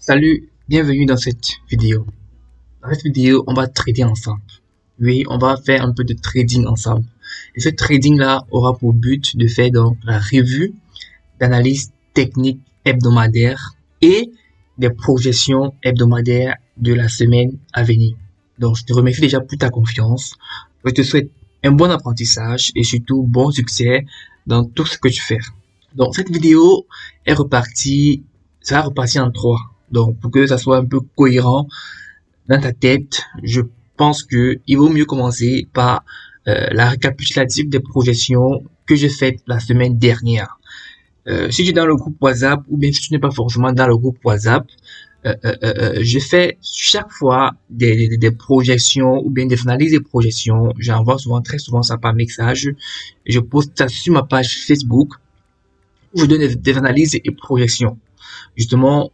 Salut, bienvenue dans cette vidéo. Dans cette vidéo, on va trader ensemble. Oui, on va faire un peu de trading ensemble. Et ce trading-là aura pour but de faire donc la revue d'analyse technique hebdomadaire et des projections hebdomadaires de la semaine à venir. Donc, je te remercie déjà pour ta confiance. Je te souhaite un bon apprentissage et surtout bon succès dans tout ce que tu fais. Donc, cette vidéo est repartie, ça va repartir en trois. Donc, pour que ça soit un peu cohérent dans ta tête, je pense que il vaut mieux commencer par la récapitulative des projections que j'ai faites la semaine dernière. Si tu es dans le groupe WhatsApp ou bien si tu n'es pas forcément dans le groupe WhatsApp, je fais chaque fois des projections ou bien des analyses de projections. J'envoie très souvent ça par message. Je poste ça sur ma page Facebook où je donne des analyses et projections. Justement,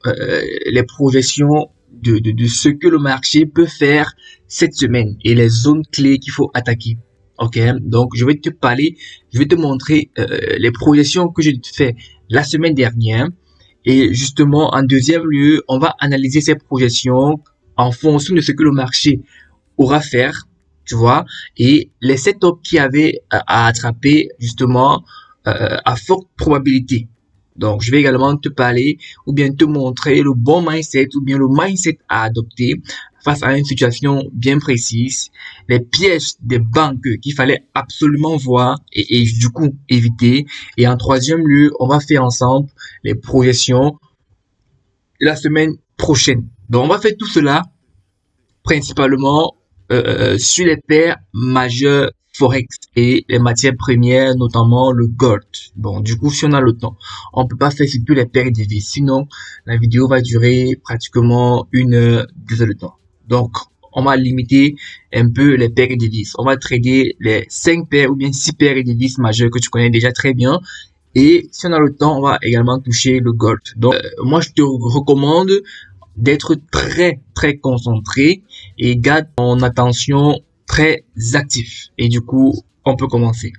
les projections de ce que le marché peut faire cette semaine et les zones clés qu'il faut attaquer. Ok, donc je vais te montrer les projections que j'ai fait la semaine dernière. Et justement, en deuxième lieu, on va analyser ces projections en fonction de ce que le marché aura faire, tu vois, et les setups qui avaient à attraper justement à forte probabilité. Donc, je vais également te parler ou bien te montrer le bon mindset ou bien le mindset à adopter face à une situation bien précise, les pièges des banques qu'il fallait absolument voir et du coup éviter. Et en troisième lieu, on va faire ensemble les projections la semaine prochaine. Donc, on va faire tout cela principalement sur les paires majeures Forex et les matières premières, notamment le gold. Bon, du coup, si on a le temps, on peut pas faire sur tous les paires de devises. Sinon, la vidéo va durer pratiquement 1 heure, 2 heures de temps. Donc, on va limiter un peu les paires de devises. On va trader les 5 paires ou bien 6 paires de devises majeures que tu connais déjà très bien. Et si on a le temps, on va également toucher le gold. Donc, moi, je te recommande d'être très concentré et garde ton attention très actif. Et du coup, on peut commencer.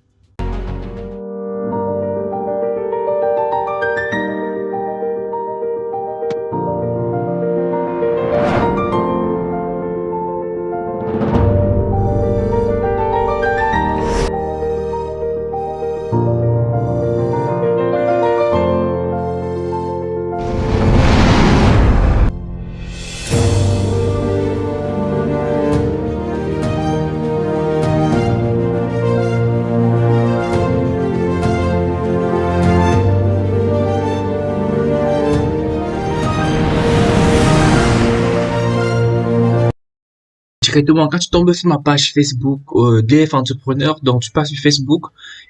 Directement, quand tu tombes sur ma page Facebook DF Entrepreneur, donc tu passes sur Facebook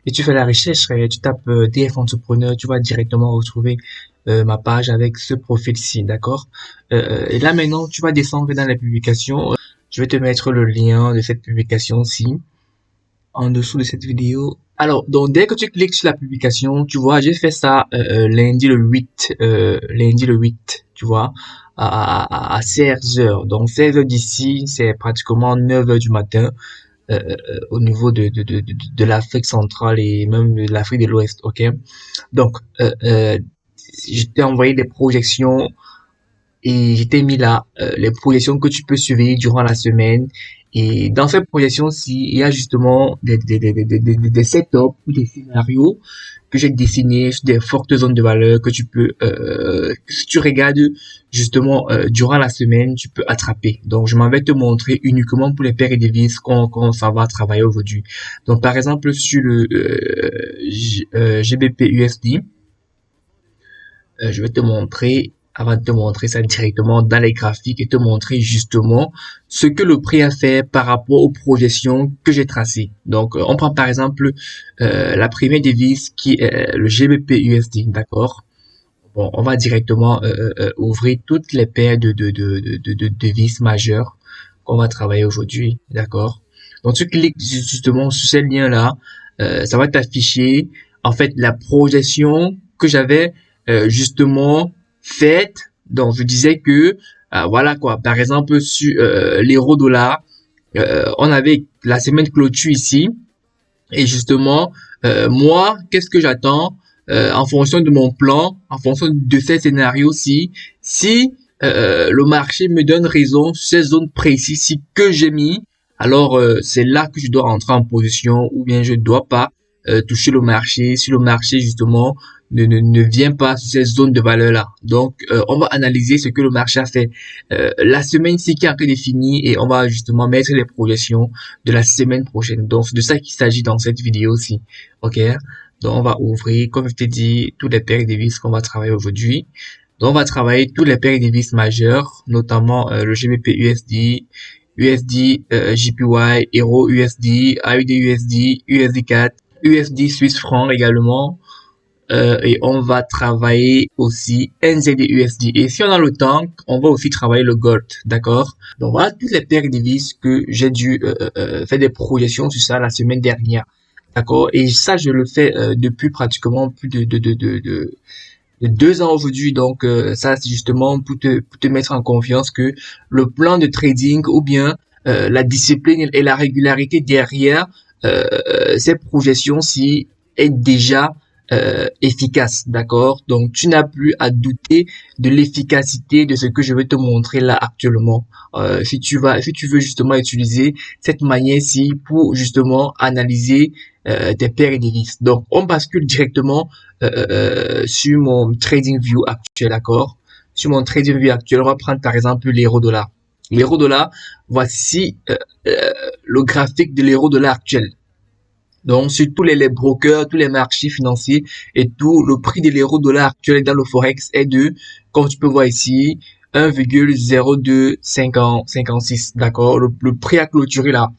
et tu fais la recherche, et tu tapes DF Entrepreneur, tu vas directement retrouver ma page avec ce profil-ci, d'accord. Et là maintenant, tu vas descendre dans les publications. Je vais te mettre le lien de cette publication-ci en dessous de cette vidéo. Alors, donc dès que tu cliques sur la publication, tu vois, j'ai fait ça lundi le 8, tu vois, à 16 heures. Donc 16 heures d'ici, c'est pratiquement 9 heures du matin au niveau de l'Afrique centrale et même de l'Afrique de l'Ouest, ok? Donc, je t'ai envoyé des projections et je t'ai mis là les projections que tu peux suivre durant la semaine. Et dans ces projections-ci, il y a justement des setups ou des scénarios que j'ai dessinés sur des fortes zones de valeur que tu peux, si tu regardes justement durant la semaine, tu peux attraper. Donc, je m'en vais te montrer uniquement pour les paires et devises qu'on ça va travailler aujourd'hui. Donc, par exemple, sur le GBP USD, je vais te montrer, avant de te montrer ça directement dans les graphiques et te montrer justement ce que le prix a fait par rapport aux projections que j'ai tracées. Donc, on prend par exemple la première devise qui est le GBP USD, d'accord? Bon, on va directement ouvrir toutes les paires de devises majeures qu'on va travailler aujourd'hui, d'accord? Donc, tu cliques justement sur ce lien-là, ça va t'afficher en fait la projection que j'avais justement faite. Donc, je disais que voilà quoi, par exemple sur l'euro dollar, on avait la semaine clôture ici et justement moi, qu'est-ce que j'attends en fonction de mon plan, en fonction de ces scénarios-ci, si le marché me donne raison sur ces zones précises que j'ai mis, alors c'est là que je dois entrer en position ou bien je dois pas toucher le marché si le marché justement ne vient pas sur ces zones de valeur là. Donc on va analyser ce que le marché a fait la semaine-ci qui est en train de finir et on va justement mettre les projections de la semaine prochaine. Donc c'est de ça qu'il s'agit dans cette vidéo aussi. Ok, donc on va ouvrir comme je t'ai dit tous les paires de vis qu'on va travailler aujourd'hui. Donc, on va travailler tous les paires de vis majeures, notamment le GBP USD, USD JPY, Euro USD, AUD USD, USD 4, USD Suisse franc également. Et on va travailler aussi NZD USD. Et si on a le temps, on va aussi travailler le Gold, d'accord? Donc voilà toutes les paires de devises que j'ai dû faire des projections sur ça la semaine dernière, d'accord? Et ça, je le fais depuis pratiquement plus de 2 ans aujourd'hui. Donc ça c'est justement pour te mettre en confiance que le plan de trading ou bien la discipline et la régularité derrière ces projections-ci est déjà efficace, d'accord? Donc tu n'as plus à douter de l'efficacité de ce que je vais te montrer là actuellement. Si tu veux justement utiliser cette manière-ci pour justement analyser tes paires et devises. Donc on bascule directement sur mon TradingView actuel, d'accord? Sur mon TradingView actuel, on va prendre par exemple l'euro-dollar. L'euro-dollar, voici le graphique de l'euro-dollar actuel. Donc, sur tous les brokers, tous les marchés financiers et tout, le prix de l'euro-dollar actuel dans le Forex est de, comme tu peux voir ici, 1,0256, d'accord? Le prix à clôturer là.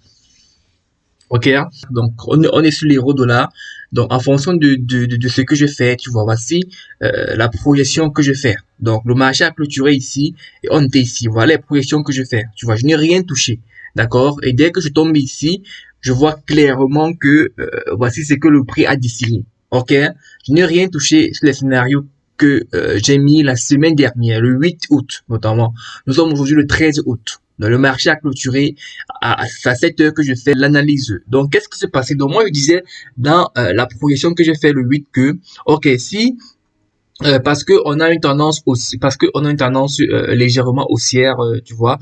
Ok, donc on est sur l'euro-dollar. Donc, en fonction de ce que je fais, tu vois, voici la projection que je fais. Donc, le marché a clôturé ici et on était ici. Voilà les projections que je fais. Tu vois, je n'ai rien touché. D'accord? Et dès que je tombe ici, je vois clairement que voici ce que le prix a dessiné. Ok? Je n'ai rien touché sur les scénarios que j'ai mis la semaine dernière, le 8 août notamment. Nous sommes aujourd'hui le 13 août. Donc, le marché a clôturé à cette heure que je fais l'analyse. Donc, qu'est-ce qui s'est passé? Donc, moi, je disais dans la projection que j'ai fait le 8 que, ok, si parce que on a une tendance aussi, parce que on a une tendance légèrement haussière, tu vois.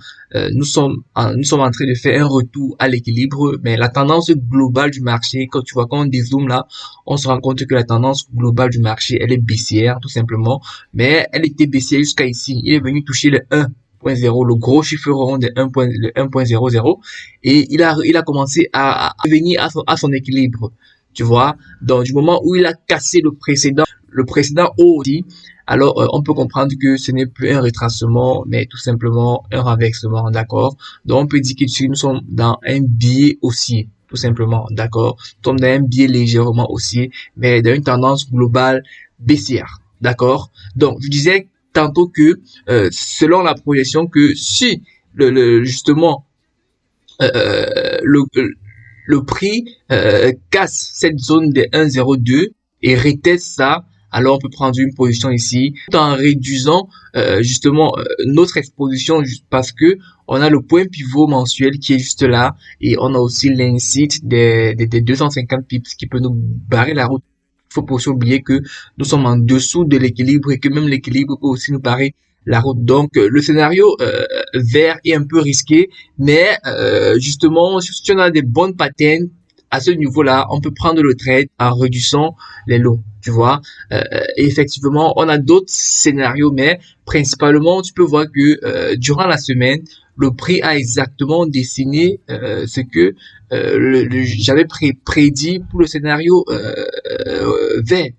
Nous sommes en train de faire un retour à l'équilibre, mais la tendance globale du marché, quand tu vois, quand on dézoome là, on se rend compte que la tendance globale du marché, elle est baissière, tout simplement. Mais elle était baissière jusqu'à ici. Il est venu toucher le 1.0, le gros chiffre rond de 1.00, et il a commencé à revenir à son équilibre, tu vois. Donc, du moment où il a cassé le précédent haut aussi, alors on peut comprendre que ce n'est plus un retracement, mais tout simplement un renversement, d'accord? Donc on peut dire que nous sommes dans un biais haussier, tout simplement, d'accord? Nous sommes dans un biais légèrement haussier, mais dans une tendance globale baissière, d'accord? Donc je disais tantôt que selon la projection que si justement le prix casse cette zone de 1,02 et reteste ça, alors on peut prendre une position ici tout en réduisant justement notre exposition parce que on a le point pivot mensuel qui est juste là et on a aussi l'incite des 250 pips qui peut nous barrer la route. Il faut pas aussi oublier que nous sommes en dessous de l'équilibre et que même l'équilibre peut aussi nous barrer la route. Donc le scénario vert est un peu risqué, mais justement si on a des bonnes patterns à ce niveau-là, on peut prendre le trade en réduisant les lots, tu vois. Et effectivement, on a d'autres scénarios, mais principalement, tu peux voir que durant la semaine, le prix a exactement dessiné ce que j'avais prédit pour le scénario vert.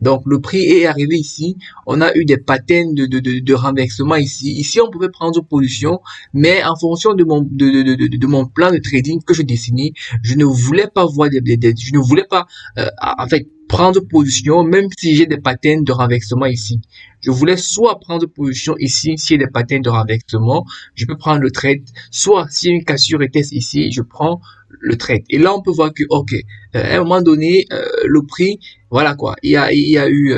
Donc le prix est arrivé ici, on a eu des patterns de renversement ici. Ici on pouvait prendre position, mais en fonction de mon plan de trading que je dessinais, je ne voulais pas voir je ne voulais pas en fait prendre position même si j'ai des patterns de renversement ici. Je voulais soit prendre position ici s'il y a des patterns de renversement, je peux prendre le trade, soit s'il y a une cassure et test ici, je prends le trade. Et là on peut voir que ok, à un moment donné le prix, voilà quoi, il y a eu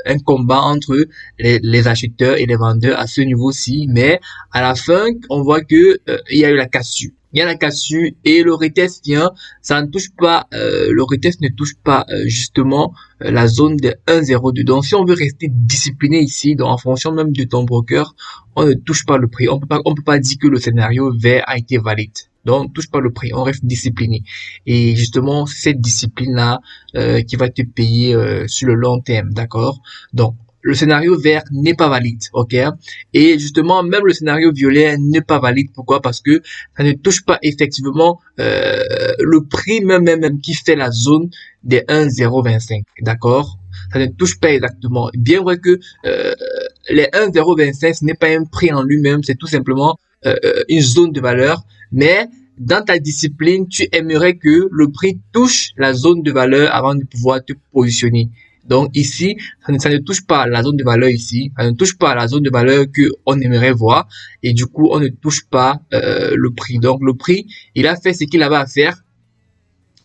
un combat entre les acheteurs et les vendeurs à ce niveau-ci, mais à la fin on voit que il y a eu la cassure. il y a la cassure et le retest vient, ça ne touche pas, le retest ne touche pas justement la zone de 1,02. Donc si on veut rester discipliné ici, donc en fonction même de ton broker, on ne touche pas le prix. On peut pas dire que le scénario vert a été valide. Donc on ne touche pas le prix, on reste discipliné. Et justement cette discipline là qui va te payer sur le long terme, d'accord? Donc le scénario vert n'est pas valide, ok? Et justement, même le scénario violet n'est pas valide. Pourquoi? Parce que ça ne touche pas effectivement le prix même qui fait la zone des 1,025, d'accord? Ça ne touche pas exactement. Bien vrai que les 1,025, ce n'est pas un prix en lui-même, c'est tout simplement une zone de valeur, mais dans ta discipline, tu aimerais que le prix touche la zone de valeur avant de pouvoir te positionner. Donc ici, ça ne touche pas la zone de valeur ici, ça ne touche pas la zone de valeur que on aimerait voir et du coup on ne touche pas le prix. Donc le prix, il a fait ce qu'il avait à faire,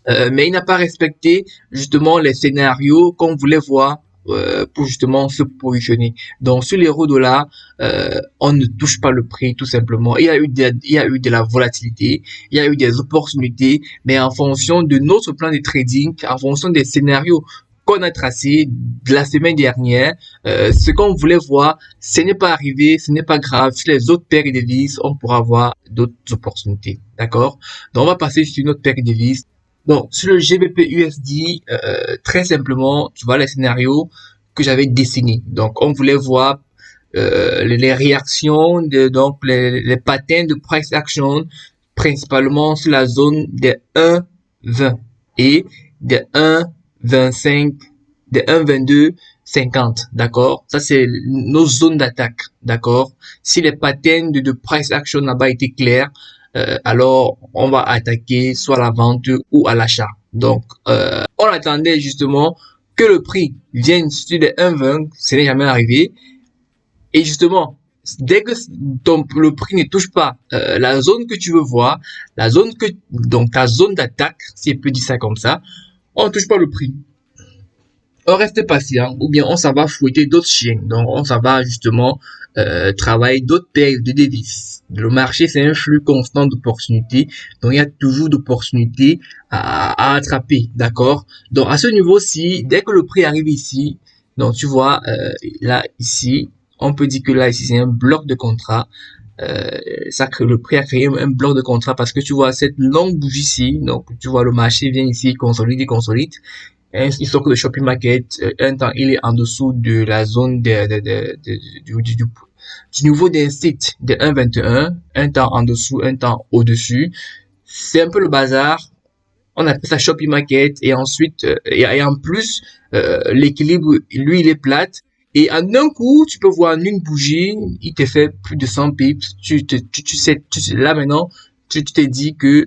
mais il n'a pas respecté justement les scénarios qu'on voulait voir pour justement se positionner. Donc sur l'euro-dollar, on ne touche pas le prix tout simplement. Il y a eu de la volatilité, il y a eu des opportunités, mais en fonction de notre plan de trading, en fonction des scénarios qu'on a tracés de la semaine dernière, ce qu'on voulait voir, ce n'est pas arrivé, ce n'est pas grave. Sur les autres paires de devises, on pourra avoir d'autres opportunités. D'accord? Donc on va passer sur une autre paire de devises. Donc, sur le GBP USD, très simplement, tu vois les scénarios que j'avais dessinés. Donc, on voulait voir les réactions, donc les patterns de price action, principalement sur la zone des 1,20 et des 1,25, des 1,22,50, d'accord? Ça, c'est nos zones d'attaque, d'accord? Si les patterns de price action là-bas étaient clairs, alors on va attaquer soit à la vente ou à l'achat. Donc, on attendait justement que le prix vienne sur les 1,20, ce n'est jamais arrivé. Et justement, dès que le prix ne touche pas la zone que tu veux voir, donc ta zone d'attaque, si on peut dire ça comme ça, on ne touche pas le prix. On reste patient ou bien on s'en va fouetter d'autres chiens. Donc, on s'en va justement travailler d'autres paires de devises. Le marché, c'est un flux constant d'opportunités. Donc, il y a toujours d'opportunités à attraper. D'accord? Donc, à ce niveau-ci, dès que le prix arrive ici, donc tu vois, là, ici, on peut dire que là, ici, c'est un bloc de contrat. Le prix a créé un bloc de contrat parce que tu vois cette longue bougie ici. Donc, tu vois, le marché vient ici, il consolide. Il sort de Shopping Market, un temps il est en dessous de la zone du niveau d'un site de 1,21, un temps en dessous, un temps au-dessus. C'est un peu le bazar. On appelle ça Shopping Market et ensuite, et en plus, l'équilibre, lui, il est plate. Et en un coup, tu peux voir en une bougie, il te fait plus de 100 pips. Là maintenant, tu te dis que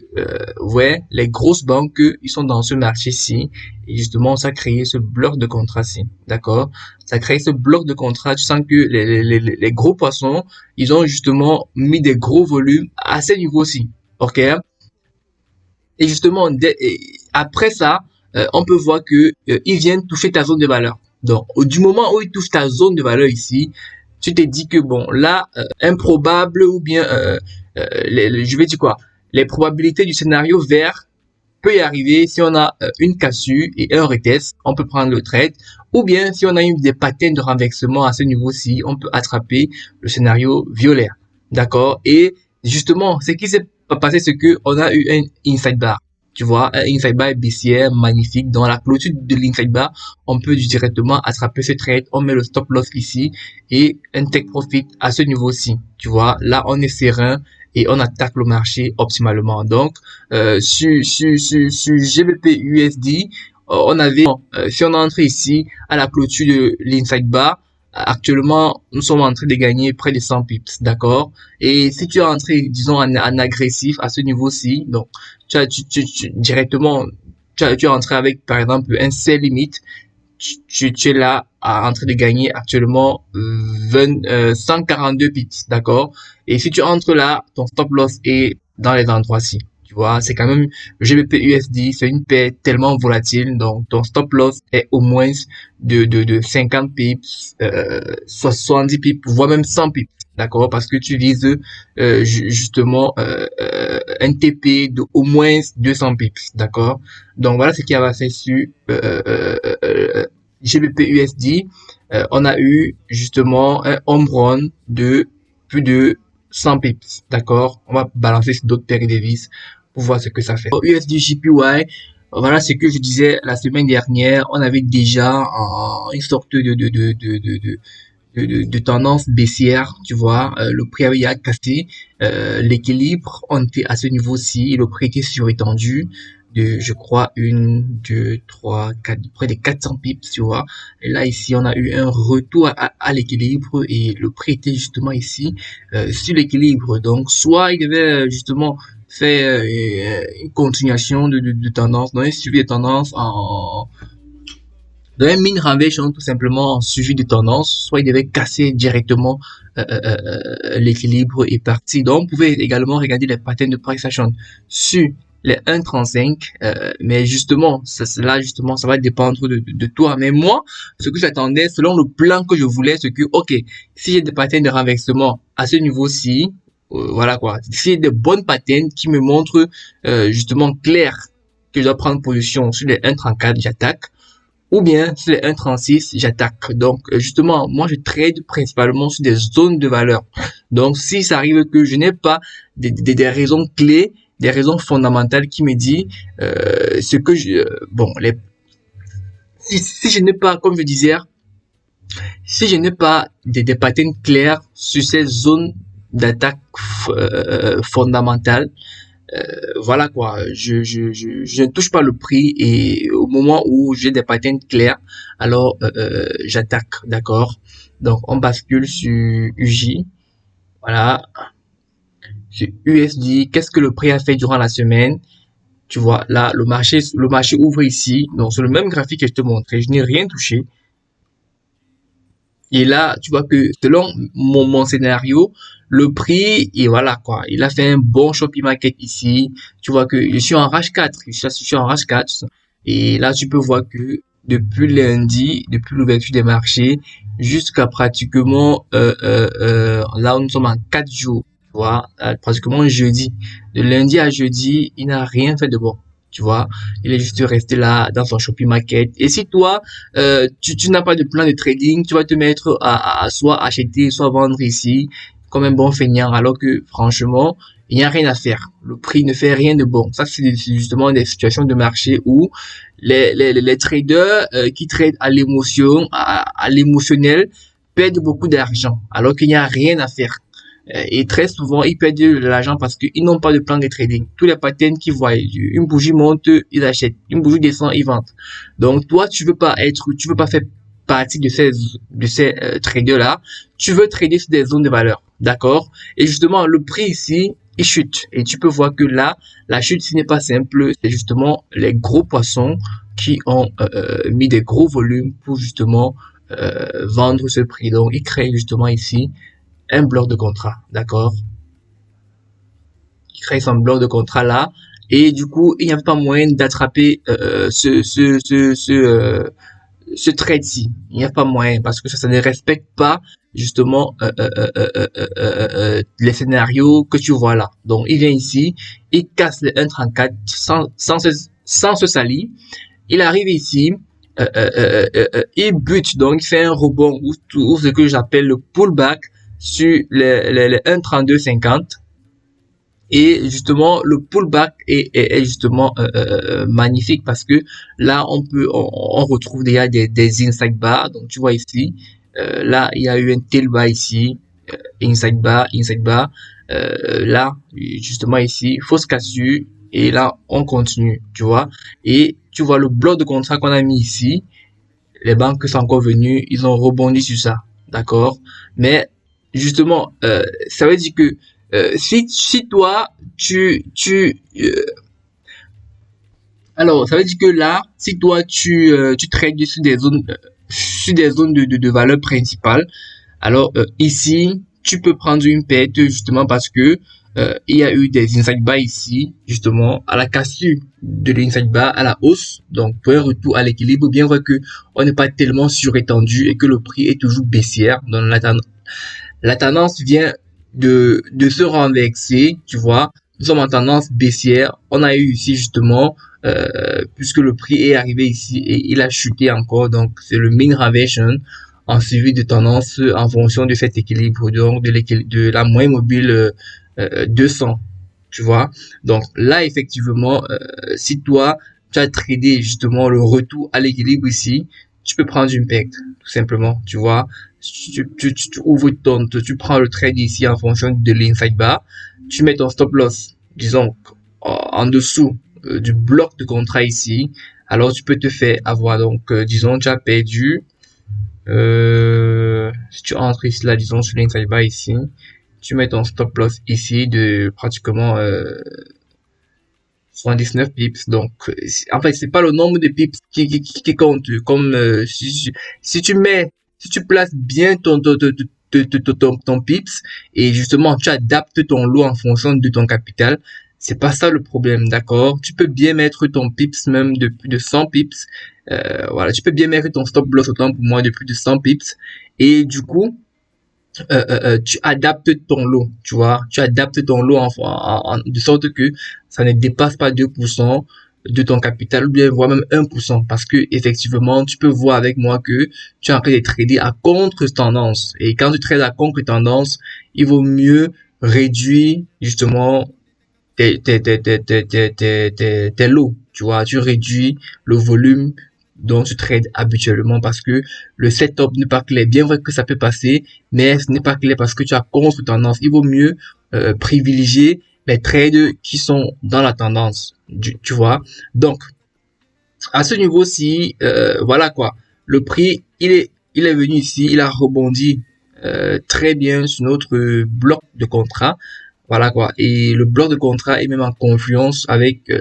ouais, les grosses banques, ils sont dans ce marché-ci. Et justement, ça a créé ce bloc de contrat-ci. D'accord? Ça a créé ce bloc de contrat. Tu sens que les gros poissons, ils ont justement mis des gros volumes à ces niveaux-ci. OK? Et justement, après ça, on peut voir que ils viennent toucher ta zone de valeur. Donc, du moment où ils touchent ta zone de valeur ici, tu te dis que bon, là, improbable ou bien, je vais dire quoi, les probabilités du scénario vert peut y arriver si on a une cassure et un retest, on peut prendre le trade, ou bien si on a des patterns de renversement à ce niveau-ci, on peut attraper le scénario violet. D'accord? Et justement, ce qui s'est passé, c'est que on a eu un inside bar. Tu vois, un inside bar baissière magnifique. Dans la clôture de l'inside bar, on peut directement attraper ce trade. On met le stop loss ici et un take profit à ce niveau-ci. Tu vois, là, on est serein et on attaque le marché optimalement. Donc, sur GBP USD, on avait, si on entre ici à la clôture de l'inside bar, actuellement, nous sommes en train de gagner près de 100 pips, d'accord? Et si tu es entré, disons, en agressif à ce niveau-ci, donc, directement, tu es entré avec, par exemple, un sell limit, tu es là en train de gagner actuellement 142 pips, d'accord? Et si tu entres là, ton stop loss est dans les endroits-ci. Tu vois, c'est quand même le GBP USD, c'est une paire tellement volatile, donc ton stop loss est au moins de 50 pips, 70 pips, voire même 100 pips. d'accord, parce que tu vises justement un TP de au moins 200 pips, d'accord. Donc voilà ce qui va fait sur GBP USD. On a eu justement un home run de plus de 100 pips, d'accord. On va balancer sur d'autres paires de vis pour voir ce que ça fait. Au USD JPY, voilà ce que je disais la semaine dernière. On avait déjà une sorte de tendance baissière, tu vois. Le prix avait cassé l'équilibre. On était à ce niveau-ci. Le prix était surétendu de, je crois, une, deux, trois, quatre, près de 400 pips, tu vois. Et là, ici, on a eu un retour à l'équilibre et le prix était justement ici sur l'équilibre. Donc, soit il devait justement faire une continuation de tendance, donc un suivi de tendance dans un mean reversion tout simplement en suivi de tendance, soit il devait casser directement l'équilibre et partir. Donc, on pouvait également regarder les patterns de price action sur les 1,35, mais justement, là justement, ça va dépendre de toi. Mais moi, ce que j'attendais, selon le plan que je voulais, c'est que, ok, si j'ai des patterns de renversement à ce niveau-ci, voilà quoi, si j'ai des bonnes patterns qui me montrent justement clair que je dois prendre position sur les 1,34, j'attaque. Ou bien, sur les 1,36, j'attaque. Donc, justement, moi, je trade principalement sur des zones de valeur. Donc, si ça arrive que je n'ai pas des raisons clés, des raisons fondamentales qui me disent ce que je... bon, si je n'ai pas, comme je disais, si je n'ai pas des patterns clairs sur ces zones d'attaque fondamentales, voilà quoi, je ne touche pas le prix et au moment où j'ai des patterns clairs, alors j'attaque, d'accord. Donc on bascule sur UJ, voilà, sur USD. Qu'est-ce que le prix a fait durant la semaine? Tu vois, là le marché ouvre ici, donc sur le même graphique que je te montrais, je n'ai rien touché. Et là, tu vois que selon mon scénario, le prix, et voilà quoi, il a fait un bon shopping market ici. Tu vois que je suis en rage 4, je suis en rage 4. Et là, tu peux voir que depuis lundi, depuis l'ouverture des marchés, jusqu'à pratiquement, là, nous sommes en 4 jours, tu vois, pratiquement jeudi. De lundi à jeudi, il n'a rien fait de bon. Tu vois, il est juste resté là dans son shopping market. Et si toi, tu n'as pas de plan de trading, tu vas te mettre à soit acheter, soit vendre ici, comme un bon feignant, alors que franchement, il n'y a rien à faire. Le prix ne fait rien de bon. Ça, c'est justement des situations de marché où les traders qui tradent à l'émotion, à l'émotionnel, perdent beaucoup d'argent, alors qu'il n'y a rien à faire. Et très souvent, ils perdent de l'argent parce qu'ils n'ont pas de plan de trading. Tous les patterns qu'ils voient, une bougie monte, ils achètent. Une bougie descend, ils vendent. Donc, toi, tu veux pas faire partie de ces traders-là. Tu veux trader sur des zones de valeur. D'accord? Et justement, le prix ici, il chute. Et tu peux voir que là, la chute, ce n'est pas simple. C'est justement les gros poissons qui ont mis des gros volumes pour justement vendre ce prix. Donc, ils créent justement ici un bloc de contrat, d'accord? Il crée son bloc de contrat là, et du coup, il n'y a pas moyen d'attraper ce trade-ci. Il n'y a pas moyen parce que ça ne respecte pas justement les scénarios que tu vois là. Donc, il vient ici, il casse les 1,34 sans se salir. Il arrive ici, il bute, donc il fait un rebond ou ce que j'appelle le pullback sur les 1,3250. Et justement, le pullback est justement magnifique parce que là, on retrouve déjà des inside bars. Donc, tu vois ici, là, il y a eu un tail bar ici, inside bar, inside bar. Là, justement ici, fausse cassure. Et là, on continue, tu vois. Et tu vois le bloc de contrat qu'on a mis ici. Les banques sont encore venues, ils ont rebondi sur ça, d'accord. Mais justement, ça veut dire que si toi alors ça veut dire que là, si toi tu trades sur des zones de valeur principale, alors ici tu peux prendre une perte justement parce que il y a eu des inside bars ici, justement, à la cassure de l'inside bar à la hausse. Donc, pour un retour à l'équilibre, bien vrai que on n'est pas tellement surétendu et que le prix est toujours baissière dans la tendance vient de se renverser, tu vois. Nous sommes en tendance baissière. On a eu ici justement, puisque le prix est arrivé ici et il a chuté encore. Donc, c'est le mean reversion en suivi de tendance en fonction de cet équilibre, donc de la moyenne mobile 200, tu vois. Donc là, effectivement, si toi, tu as tradé justement le retour à l'équilibre ici, tu peux prendre une perte, tout simplement, tu vois. Tu ouvres tu prends le trade ici en fonction de l'inside bar, tu mets ton stop loss, disons, en dessous du bloc de contrat ici, alors tu peux te faire avoir. Donc, disons, tu as perdu, si tu entres ici, là, disons, sur l'inside bar ici, tu mets ton stop loss ici de pratiquement 79 pips. Donc, en fait, c'est pas le nombre de pips qui compte. Comme si tu mets, si tu places bien ton pips et justement tu adaptes ton lot en fonction de ton capital, c'est pas ça le problème, d'accord? Tu peux bien mettre ton pips même de plus de 100 pips. Voilà, tu peux bien mettre ton stop loss autant pour moi de plus de 100 pips. Et du coup, tu adaptes ton lot, tu vois, tu adaptes ton lot de sorte que ça ne dépasse pas 2% de ton capital ou bien voire même 1% parce que effectivement tu peux voir avec moi que tu es en train de trader à contre-tendance et quand tu trades à contre-tendance, il vaut mieux réduire justement tes lots, tu vois, tu réduis le volume dont tu trades habituellement parce que le setup n'est pas clair. Bien vrai que ça peut passer, mais ce n'est pas clair parce que tu as contre-tendance. Il vaut mieux privilégier les trades qui sont dans la tendance, tu vois. Donc, à ce niveau-ci, voilà quoi. Le prix, il est venu ici, il a rebondi très bien sur notre bloc de contrat. Voilà quoi. Et le bloc de contrat est même en confluence avec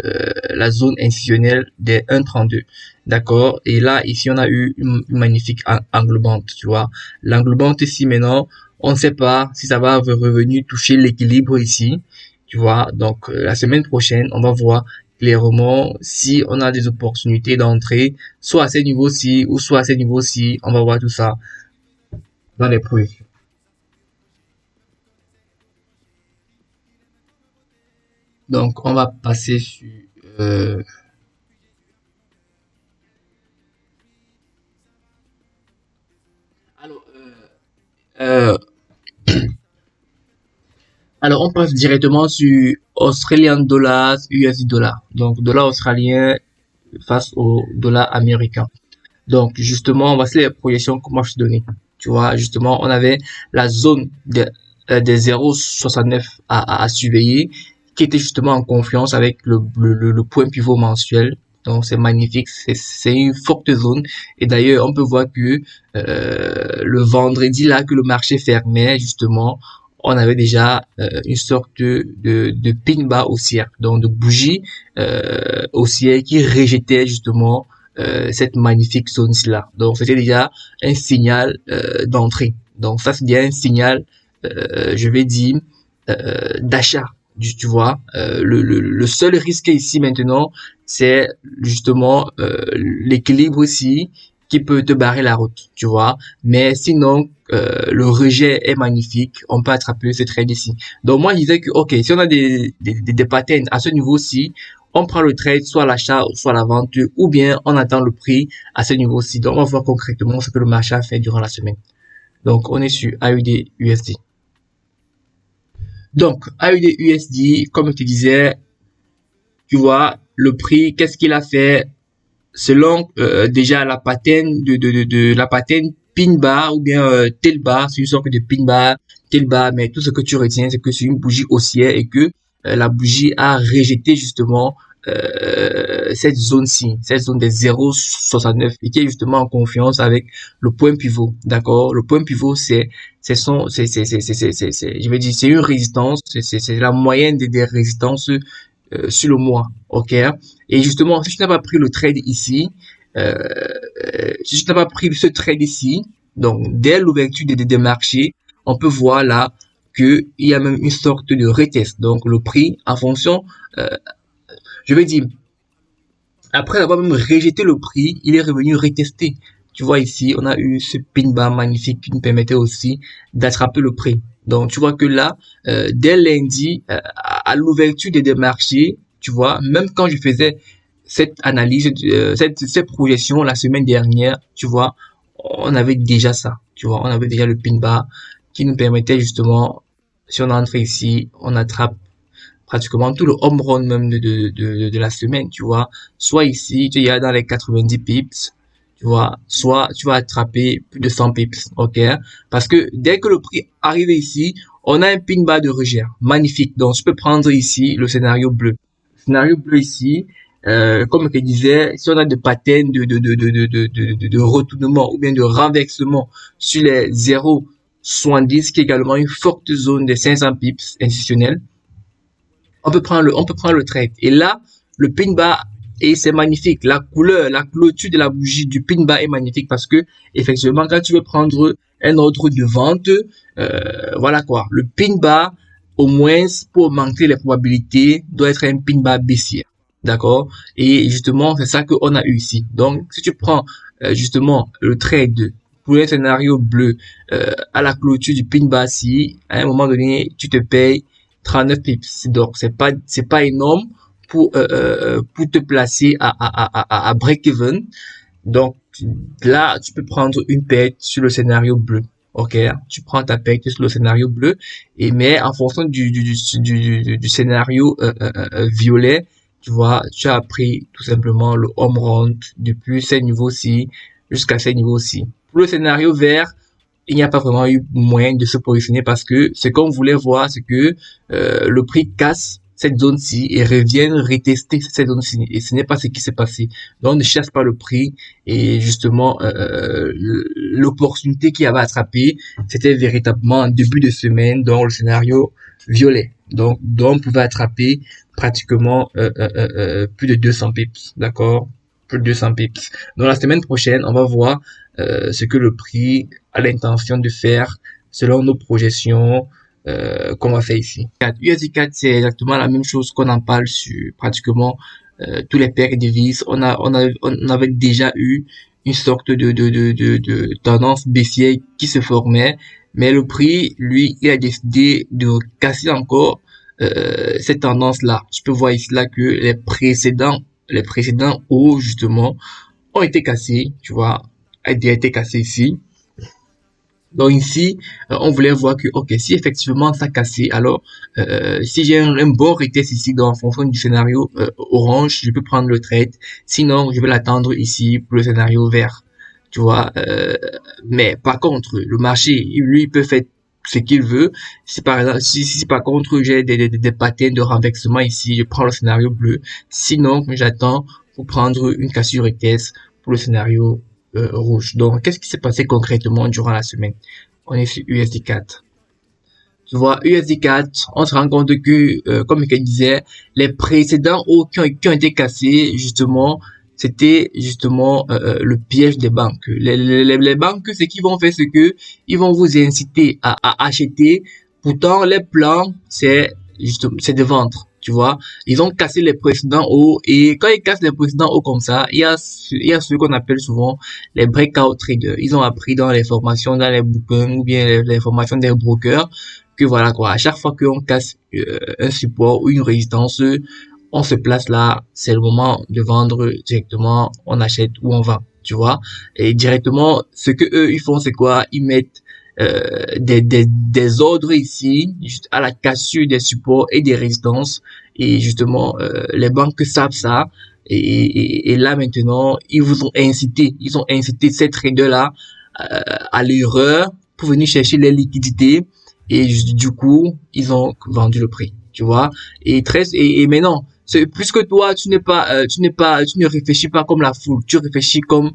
la zone incisionnelle des 1,32. D'accord. Et là, ici, on a eu une magnifique englobante, tu vois. L'englobante ici, maintenant, on ne sait pas si ça va revenir toucher l'équilibre ici, tu vois. Donc, la semaine prochaine, on va voir clairement si on a des opportunités d'entrée, soit à ces niveaux-ci ou soit à ces niveaux-ci. On va voir tout ça dans les projections. Donc, on va passer sur... Euh, alors, euh, alors, on passe directement sur Australian Dollars, USD Dollar. Donc, dollar australien face au dollar américain. Donc, justement, voici les projections que moi je te donnais. Tu vois, justement, on avait la zone des 0,69 à surveiller, qui était justement en confiance avec le point pivot mensuel. Donc, c'est magnifique, c'est une forte zone. Et d'ailleurs, on peut voir que le vendredi, là, que le marché fermait, justement, on avait déjà une sorte de pin bar haussière, donc de bougie haussière qui rejetait justement cette magnifique zone-là. Donc, c'était déjà un signal d'entrée. Donc, ça, c'est déjà un signal, je vais dire, d'achat. Tu vois, le seul risque ici maintenant, c'est justement l'équilibre ici qui peut te barrer la route, tu vois. Mais sinon, le rejet est magnifique. On peut attraper ce trade ici. Donc, moi, je disais que, OK, si on a des patterns à ce niveau-ci, on prend le trade, soit l'achat, soit la vente, ou bien on attend le prix à ce niveau-ci. Donc, on va voir concrètement ce que le marché a fait durant la semaine. Donc, on est sur AUD USD. Donc, AUD USD, comme je te disais, tu vois, le prix, qu'est-ce qu'il a fait selon déjà la pattern de la pattern pin bar ou bien tail bar, c'est une sorte de pin bar, tail bar, mais tout ce que tu retiens, c'est que c'est une bougie haussière et que la bougie a rejeté justement cette zone-ci, cette zone des 0,69 et qui est justement en confiance avec le point pivot, d'accord? Le point pivot, je vais dire, c'est une résistance, c'est la moyenne des résistances sur le mois, ok? Et justement, si tu n'as pas pris le trade ici, si tu n'as pas pris ce trade ici, donc dès l'ouverture des marchés, on peut voir là que il y a même une sorte de retest. Donc le prix en fonction, je vais dire, après avoir même rejeté le prix, il est revenu retester. tu vois ici, on a eu ce pin bar magnifique qui nous permettait aussi d'attraper le prix. Donc, tu vois que là, dès lundi, à l'ouverture des marchés, tu vois, même quand je faisais cette analyse, cette projection la semaine dernière, tu vois, on avait déjà ça, tu vois, on avait déjà le pin bar qui nous permettait justement, si on entre ici, on attrape pratiquement tout le home run même de la semaine, tu vois. Soit ici, tu es dans les 90 pips, tu vois, soit tu vas attraper plus de 100 pips, ok? Parce que dès que le prix arrive ici, on a un pin bar de rejet, magnifique. Donc, je peux prendre ici le scénario bleu. Scénario bleu ici, comme je disais, si on a des patterns de retournement ou bien de renversement sur les 0,70, qui est également une forte zone des 500 pips institutionnels, on peut prendre le trade. Et là, le pin bar, et c'est magnifique. La couleur, la clôture de la bougie du pin bar est magnifique parce que, effectivement, quand tu veux prendre un ordre de vente, voilà quoi. Le pin bar, au moins, pour augmenter les probabilités, doit être un pin bar baissier. D'accord? Et justement, c'est ça qu'on a eu ici. Donc, si tu prends, justement, le trade pour un scénario bleu, à la clôture du pin bar ci, à un moment donné, tu te payes 39 pips. Donc, c'est pas énorme pour te placer à break-even. Donc, là, tu peux prendre une perte sur le scénario bleu. Ok, tu prends ta perte sur le scénario bleu, et mais en fonction du scénario violet, tu vois, tu as pris tout simplement le home run depuis ces niveaux-ci jusqu'à ces niveaux-ci. Pour le scénario vert, il n'y a pas vraiment eu moyen de se positionner parce que ce qu'on voulait voir, c'est que le prix casse cette zone-ci et revienne retester cette zone-ci. Et ce n'est pas ce qui s'est passé. Donc, on ne cherche pas le prix. Et justement, l'opportunité qu'il avait attrapée, c'était véritablement en début de semaine dans le scénario violet. Donc on pouvait attraper pratiquement plus de 200 pips. D'accord? Plus de 200 pips. Donc, la semaine prochaine, on va voir ce que le prix a l'intention de faire selon nos projections qu'on va faire ici. USD4, c'est exactement la même chose qu'on en parle sur pratiquement tous les paires et devises. On avait déjà eu une sorte de tendance baissière qui se formait, mais le prix, lui, il a décidé de casser encore cette tendance-là. Je peux voir ici là que les précédents hauts, justement, ont été cassés, tu vois, a été cassé ici. Donc ici, on voulait voir que, ok, si effectivement ça cassé, alors si j'ai un bon retest ici dans en fonction du scénario orange, je peux prendre le trade. Sinon, je vais l'attendre ici pour le scénario vert. Tu vois, mais par contre, le marché, lui, il peut faire ce qu'il veut. Si par exemple, si par contre j'ai des patterns de renversement ici, je prends le scénario bleu. Sinon, j'attends pour prendre une cassure retest pour le scénario rouge. Donc, qu'est-ce qui s'est passé concrètement durant la semaine? On est sur USD4. Tu vois, USD4, on se rend compte que, comme je disais, les précédents hauts qui ont été cassés, justement, c'était justement le piège des banques. Les banques, ce qu'ils vont faire, c'est que ils vont vous inciter à acheter. Pourtant, les plans, c'est de vendre. Tu vois, ils ont cassé les précédents hauts, et quand ils cassent les précédents hauts comme ça, il y a ce qu'on appelle souvent les breakout traders. Ils ont appris dans les formations, dans les bouquins ou bien les formations des brokers que voilà quoi, à chaque fois qu'on casse un support ou une résistance, on se place là, c'est le moment de vendre directement, on achète ou on vend, tu vois. Et directement, ce que eux ils font, c'est quoi? Ils mettent des ordres ici, juste à la cassure des supports et des résistances. Et justement, les banques savent ça. Et là maintenant, ils ont incité ces traders-là à l'erreur pour venir chercher les liquidités. Et du coup, ils ont vendu le prix, tu vois. Et maintenant, c'est plus que toi, tu ne réfléchis pas comme la foule, tu réfléchis comme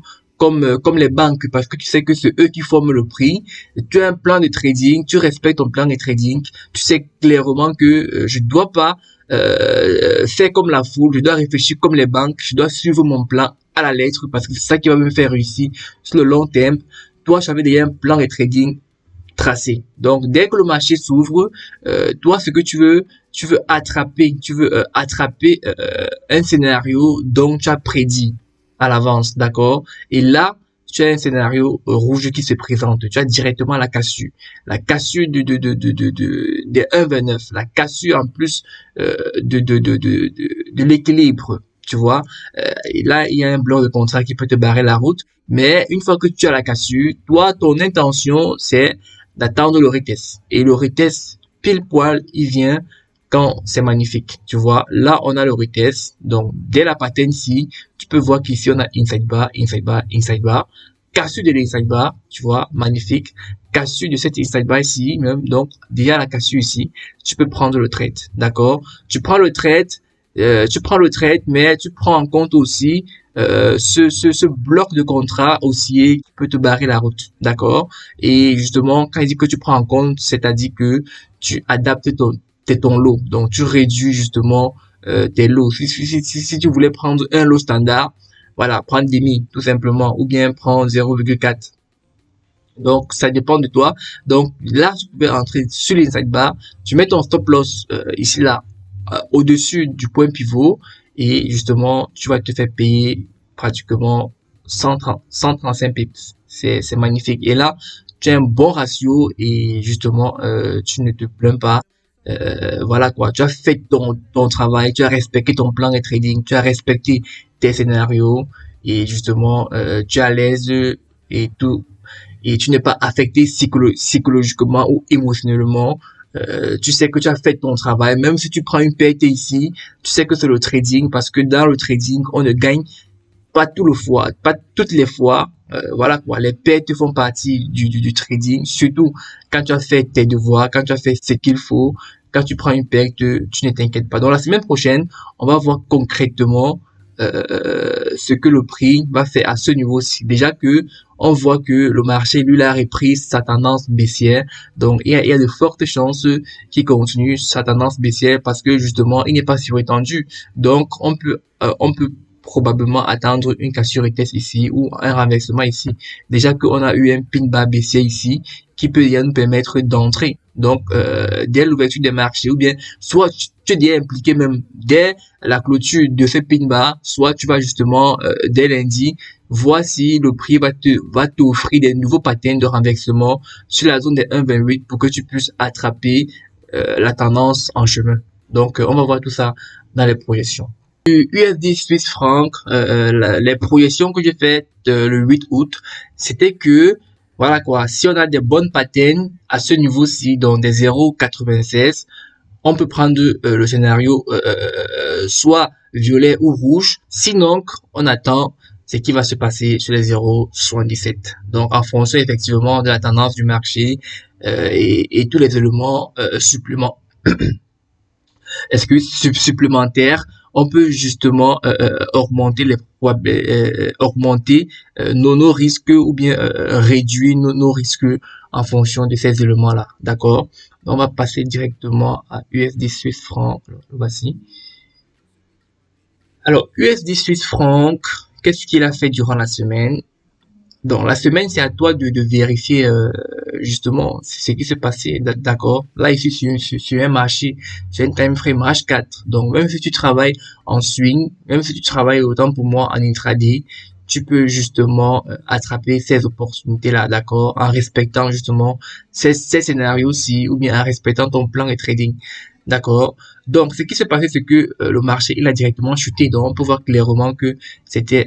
les banques, parce que tu sais que c'est eux qui forment le prix. Tu as un plan de trading, tu respectes ton plan de trading, tu sais clairement que je dois pas faire comme la foule, je dois réfléchir comme les banques, je dois suivre mon plan à la lettre parce que c'est ça qui va me faire réussir sur le long terme. Toi, tu avais déjà un plan de trading tracé. Donc, dès que le marché s'ouvre, toi, ce que tu veux attraper un scénario dont tu as prédit à l'avance, d'accord? Et là, tu as un scénario rouge qui se présente. Tu as directement la cassure. La cassure des 1,29. La cassure en plus de l'équilibre. Tu vois, et là, il y a un bloc de contrat qui peut te barrer la route. Mais une fois que tu as la cassure, toi, ton intention, c'est d'attendre le retest. Et le retest, pile poil, il vient quand c'est magnifique. Tu vois, là, on a le retest. Donc, dès la pattern ici, tu peux voir qu'ici, on a inside bar, inside bar, inside bar. Cassure de l'inside bar, tu vois, magnifique. Cassure de cette inside bar ici, même. Donc, déjà la cassure ici, tu peux prendre le trade. D'accord? Tu prends le trade, mais tu prends en compte aussi ce bloc de contrat haussier qui peut te barrer la route, d'accord? Et justement, quand il dit que tu prends en compte, c'est-à-dire que tu adaptes ton lot, donc tu réduis justement tes lots. Si tu voulais prendre un lot standard, voilà, prendre demi tout simplement, ou bien prendre 0,4. Donc, ça dépend de toi. Donc, là, tu peux entrer sur l'inside bar. Tu mets ton stop loss ici, là, au-dessus du point pivot. Et justement, tu vas te faire payer pratiquement 135 pips. C'est magnifique. Et là, tu as un bon ratio et justement, tu ne te plains pas. Voilà quoi, tu as fait ton travail, tu as respecté ton plan de trading, tu as respecté tes scénarios et justement, tu es à l'aise et tout et tu n'es pas affecté psychologiquement ou émotionnellement. Tu sais que tu as fait ton travail, même si tu prends une perte ici, tu sais que c'est le trading parce que dans le trading, on ne gagne pas pas toutes les fois. Voilà quoi, les pertes font partie du trading, surtout quand tu as fait tes devoirs, quand tu as fait ce qu'il faut, quand tu prends une perte, tu ne t'inquiètes pas. Donc la semaine prochaine, on va voir concrètement ce que le prix va faire à ce niveau-ci. Déjà que on voit que le marché, lui, a repris sa tendance baissière. Donc, il y a de fortes chances qu'il continue sa tendance baissière parce que justement, il n'est pas surétendu. Donc, on peut probablement attendre une cassure retest ici ou un renversement ici. Déjà qu'on a eu un pin bas baissier ici qui peut nous permettre d'entrer. Donc, dès l'ouverture des marchés ou bien soit tu es déjà impliqué même dès la clôture de ce pin bas, soit tu vas justement dès lundi voir si le prix va t'offrir des nouveaux patterns de renversement sur la zone des 1,28 pour que tu puisses attraper la tendance en chemin. Donc, on va voir tout ça dans les projections. USD Swiss franc, les projections que j'ai faites le 8 août, c'était que voilà quoi, si on a des bonnes patterns à ce niveau-ci, dans des 0,96, on peut prendre le scénario soit violet ou rouge. Sinon, on attend ce qui va se passer sur les 0,77. Donc, en fonction effectivement de la tendance du marché et tous les éléments supplémentaires, on peut justement augmenter nos risques ou bien réduire nos risques en fonction de ces éléments-là. D'accord? On va passer directement à USD Swiss franc. Voici. Alors, USD Swiss franc, qu'est-ce qu'il a fait durant la semaine? Donc, la semaine, c'est à toi de vérifier justement ce qui s'est passé, d'accord? Là, ici, sur un marché, sur un time frame H4. Donc, même si tu travailles en swing, même si tu travailles autant pour moi en intraday, tu peux justement attraper ces opportunités-là, d'accord? En respectant justement ces scénarios-ci ou bien en respectant ton plan de trading, d'accord? Donc, ce qui s'est passé, c'est que le marché, il a directement chuté. Donc, on peut voir clairement que c'était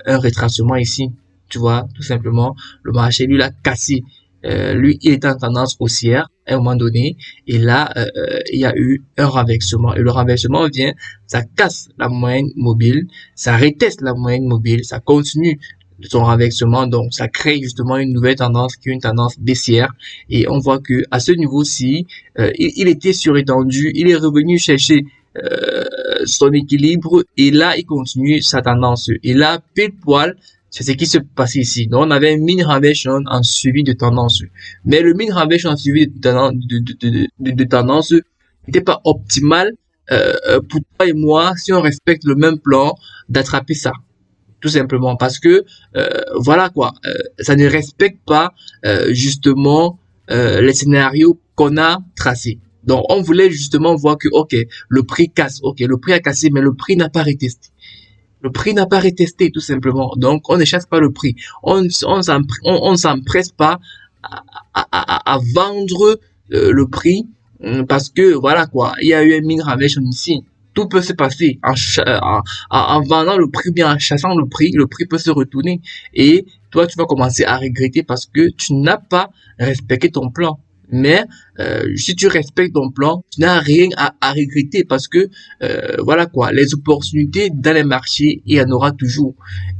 un retracement ici. Tu vois, tout simplement, le marché, lui, l'a cassé. Lui, il est en tendance haussière à un moment donné. Et là, il y a eu un renversement. Et le renversement vient, ça casse la moyenne mobile, ça reteste la moyenne mobile, ça continue son renversement. Donc, ça crée justement une nouvelle tendance qui est une tendance baissière. Et on voit que à ce niveau-ci, il était surétendu. Il est revenu chercher son équilibre. Et là, il continue sa tendance. Et là, pile poil, c'est ce qui se passe ici. Donc, on avait un mini reversion en suivi de tendance. Mais le mini reversion en suivi de tendance n'était pas optimal pour toi et moi si on respecte le même plan d'attraper ça. Tout simplement parce que, voilà quoi, ça ne respecte pas justement les scénarios qu'on a tracés. Donc, on voulait justement voir que, ok, le prix casse, ok, le prix a cassé, mais le prix n'a pas retesté. Le prix n'a pas retesté, tout simplement. Donc, on ne chasse pas le prix. On s'empresse pas à vendre le prix parce que, voilà quoi, il y a eu un mean reversion ici. Tout peut se passer en vendant le prix, bien en chassant le prix peut se retourner. Et toi, tu vas commencer à regretter parce que tu n'as pas respecté ton plan. Mais si tu respectes ton plan, tu n'as rien à regretter parce que voilà quoi, les opportunités dans les marchés, il y en aura toujours.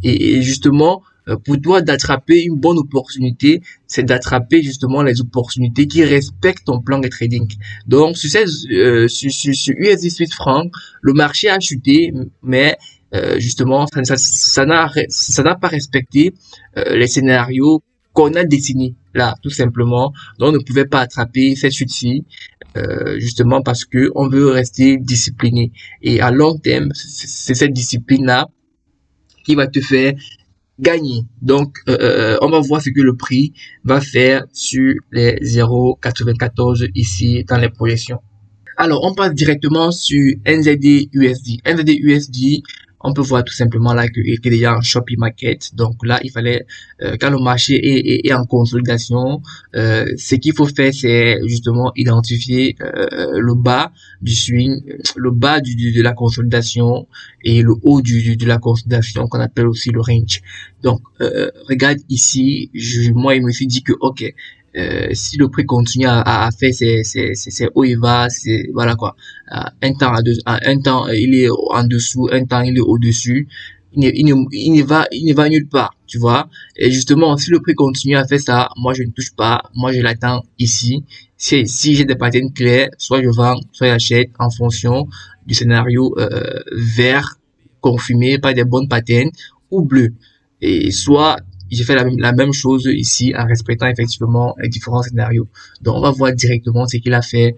Et justement, pour toi d'attraper une bonne opportunité, c'est d'attraper justement les opportunités qui respectent ton plan de trading. Donc sur USD Swiss franc, le marché a chuté, mais justement ça n'a pas respecté les scénarios qu'on a dessinés là, tout simplement. Donc on ne pouvait pas attraper cette chute-ci justement parce que on veut rester discipliné. Et à long terme, c'est cette discipline-là qui va te faire gagner. Donc, on va voir ce que le prix va faire sur les 0,94 ici dans les projections. Alors, on passe directement sur NZD USD. NZD USD, on peut voir tout simplement là qu'il était déjà en shopping market. Donc là, il fallait, quand le marché est en consolidation, ce qu'il faut faire, c'est justement identifier le bas du swing, le bas de la consolidation et le haut de la consolidation qu'on appelle aussi le range. Donc, regarde ici, moi, il me suis dit que, ok, si le prix continue à faire ses hauts et bas, c'est voilà quoi. Un temps il est en dessous, un temps il est au-dessus. Il ne va nulle part, tu vois. Et justement, si le prix continue à faire ça, moi je ne touche pas, moi je l'attends ici. Si j'ai des patterns clairs, soit je vends, soit j'achète en fonction du scénario vert confirmé par des bonnes patterns ou bleu. Et soit j'ai fait la même chose ici en respectant effectivement les différents scénarios. Donc, on va voir directement ce qu'il a fait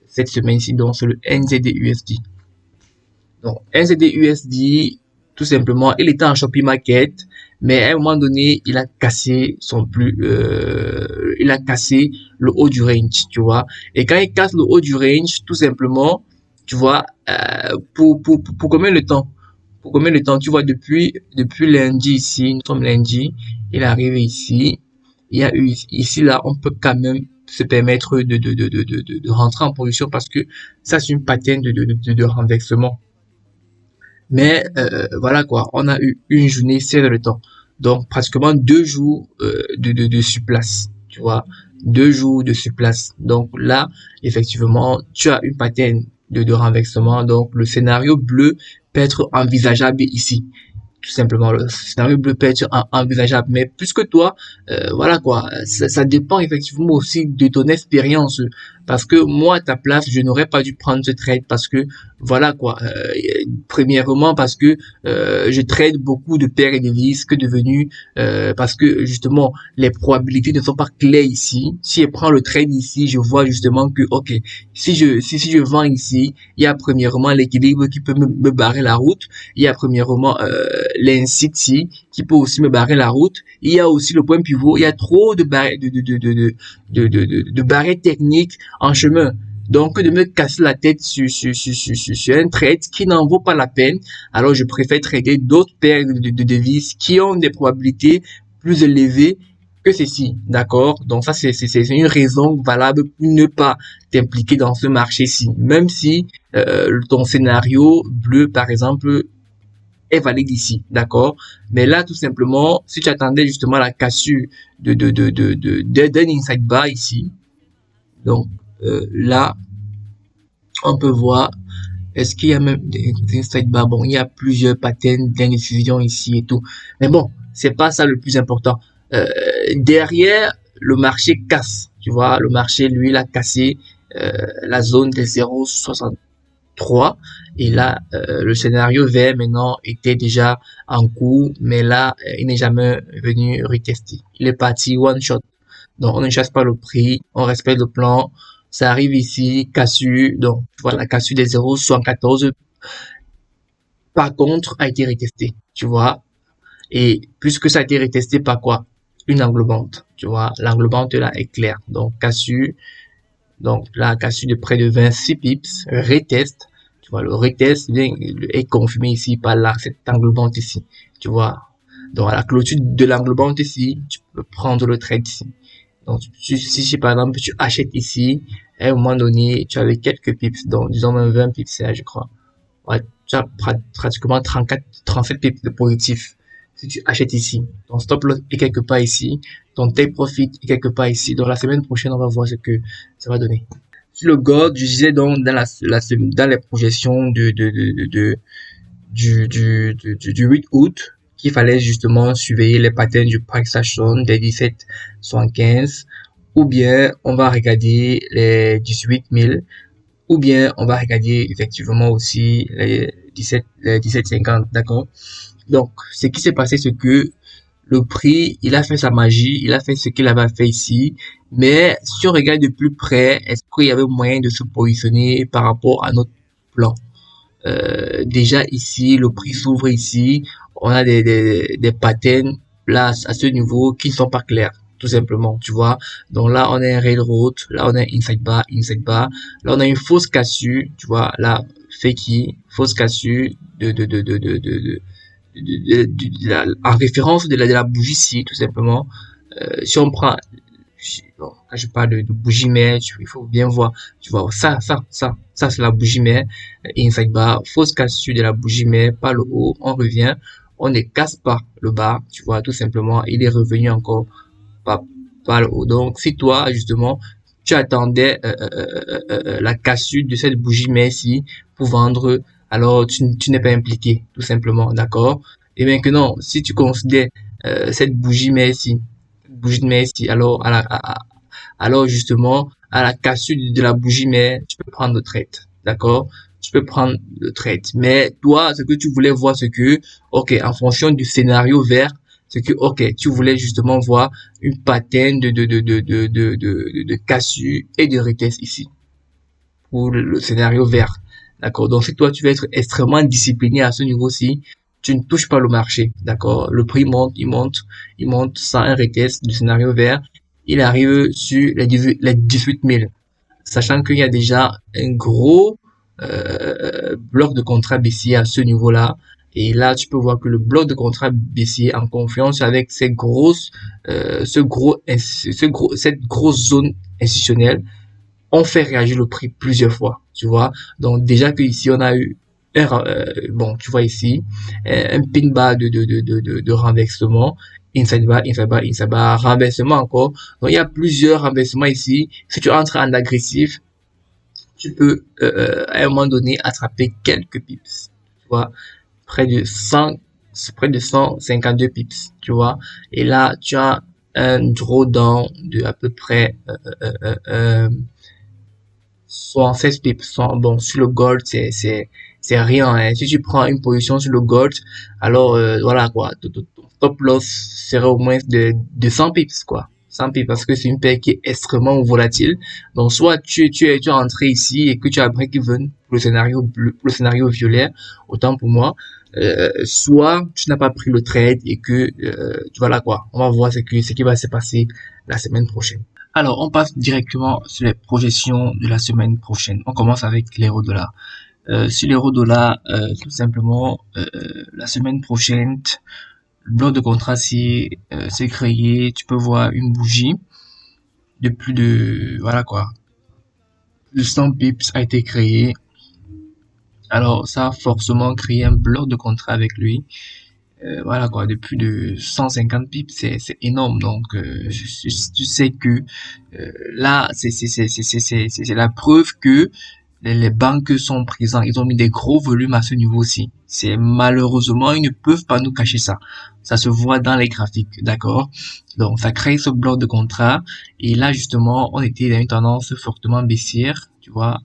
cette semaine-ci donc sur le NZD-USD. Donc, NZD-USD, tout simplement, il était en shopping market, mais à un moment donné, il a cassé il a cassé le haut du range, tu vois. Et quand il casse le haut du range, tout simplement, tu vois, pour combien de temps? Pour combien de temps? Tu vois, depuis lundi ici, nous sommes lundi, il est arrivé ici. Il y a eu ici, là, on peut quand même se permettre de rentrer en position parce que ça, c'est une pattern de renversement. Mais voilà quoi, on a eu une journée, c'est le temps. Donc, pratiquement 2 jours de surplace, tu vois. 2 jours de surplace. Donc là, effectivement, tu as une pattern de renversement. Donc, le scénario bleu peut être envisageable ici. Tout simplement, le scénario bleu peut être envisageable. Mais puisque toi, voilà quoi, ça dépend effectivement aussi de ton expérience. Parce que moi, à ta place, je n'aurais pas dû prendre ce trade parce que, voilà quoi, premièrement parce que je trade beaucoup de paires et de vis que devenu, parce que justement, les probabilités ne sont pas claires ici. Si je prends le trade ici, je vois justement que, ok, si je vends ici, il y a premièrement l'équilibre qui peut me barrer la route. Il y a premièrement l'incite ici qui peut aussi me barrer la route. Il y a aussi le point pivot. Il y a trop de barrières de barrières techniques en chemin. Donc, de me casser la tête sur un trade qui n'en vaut pas la peine, alors je préfère trader d'autres paires de devises qui ont des probabilités plus élevées que ceci, d'accord? Donc ça, c'est une raison valable pour ne pas t'impliquer dans ce marché-ci, même si ton scénario bleu, par exemple, est valide ici, d'accord? Mais là, tout simplement, si tu attendais justement la cassure d'un inside bar ici, donc là, on peut voir, est-ce qu'il y a même des inside bar? Bon, il y a plusieurs patterns d'indécision ici et tout. Mais bon, c'est pas ça le plus important. Derrière, le marché casse. Tu vois, le marché, lui, il a cassé la zone des 0,63. Et là, le scénario vert maintenant était déjà en cours, mais là, il n'est jamais venu retester. Il est parti one shot. Donc, on ne chasse pas le prix, on respecte le plan. Ça arrive ici, cassure. Donc, voilà, cassure des 0,74. Par contre, a été retesté, tu vois. Et puisque ça a été retesté par quoi? Une englobante, tu vois. L'englobante là est claire. Donc, cassure. Donc, là, cassure de près de 26 pips, reteste. Tu vois, le retest est confirmé ici par là, cette englobante ici. Tu vois. Donc, à la clôture de l'englobante ici, tu peux prendre le trade ici. Donc, si par exemple, tu achètes ici, à un moment donné, tu avais quelques pips, donc disons même 20 pips, là, je crois. Ouais, tu as pratiquement 37 pips de positif. Si tu achètes ici, ton stop loss est quelque part ici, ton take profit est quelque part ici. Donc, la semaine prochaine, on va voir ce que ça va donner. Sur le gold, je disais donc dans les projections du 8 août qu'il fallait justement surveiller les patterns du price action des 17,75 ou bien on va regarder les 18 000 ou bien on va regarder effectivement aussi les 17,50, d'accord. Donc ce qui s'est passé, c'est que le prix, il a fait sa magie, il a fait ce qu'il avait fait ici, mais si on regarde de plus près, est-ce qu'il y avait moyen de se positionner par rapport à notre plan? Déjà ici, le prix s'ouvre ici, on a des patterns là à ce niveau qui ne sont pas clairs, tout simplement, tu vois. Donc là, on a un railroad, là on a inside bar, là on a une fausse cassure, tu vois, là, fakey, fausse cassure en référence de la bougie ici, tout simplement. Si on prend, bon, quand je parle de bougie mère, il faut bien voir, tu vois, ça c'est la bougie mère, inside bar, fausse cassure de la bougie mère par le haut, on revient, on ne casse pas le bas, tu vois, tout simplement, il est revenu encore par, par le haut. Donc, si toi, justement, tu attendais la cassure de cette bougie mère ici pour vendre, alors tu n'es pas impliqué, tout simplement, d'accord? Et maintenant, si tu considères cette bougie mère ici, alors alors justement, à la cassure de la bougie mère, tu peux prendre le trade, d'accord? Tu peux prendre le trade. Mais toi, ce que tu voulais voir, c'est que, ok, en fonction du scénario vert, c'est que, ok, tu voulais justement voir une pattern de cassure et de retest ici pour le scénario vert. D'accord? Donc, si toi, tu veux être extrêmement discipliné à ce niveau-ci, tu ne touches pas le marché. D'accord? Le prix monte, il monte sans un retest du scénario vert. Il arrive sur les 18 000. Sachant qu'il y a déjà un gros bloc de contrat baissier à ce niveau-là. Et là, tu peux voir que le bloc de contrat baissier en confiance avec cette grosse zone institutionnelle on fait réagir le prix plusieurs fois, tu vois. Donc déjà que ici on a eu bon, tu vois ici un pin bar de renversement, inside bar, renversement encore. Donc il y a plusieurs renversements ici. Si tu entres en agressif, tu peux à un moment donné attraper quelques pips, tu vois, près de 100, près de 152 pips, tu vois. Et là tu as un drawdown de à peu près 16 pips. Bon, sur le gold, c'est rien, hein. Si tu prends une position sur le gold, alors voilà quoi, ton stop loss serait au moins de 100 pips quoi. 100 pips parce que c'est une paire qui est extrêmement volatile. Donc soit tu es entré ici et que tu as break-even pour le scénario bleu, pour le scénario violet, autant pour moi. Soit tu n'as pas pris le trade et que voilà quoi. On va voir ce qui va se passer la semaine prochaine. Alors, on passe directement sur les projections de la semaine prochaine. On commence avec l'euro-dollar. Sur l'euro-dollar, tout simplement, la semaine prochaine, le bloc de contrat s'est créé. Tu peux voir une bougie de plus de, voilà quoi, de 100 pips a été créé. Alors, ça a forcément créé un bloc de contrat avec lui. Voilà quoi, de plus de 150 pips, c'est énorme. Donc, tu sais que là, c'est la preuve que les banques sont présents. Ils ont mis des gros volumes à ce niveau-ci. C'est malheureusement, ils ne peuvent pas nous cacher ça. Ça se voit dans les graphiques, d'accord? Donc, ça crée ce bloc de contrat. Et là, justement, on était dans une tendance fortement baissière, tu vois.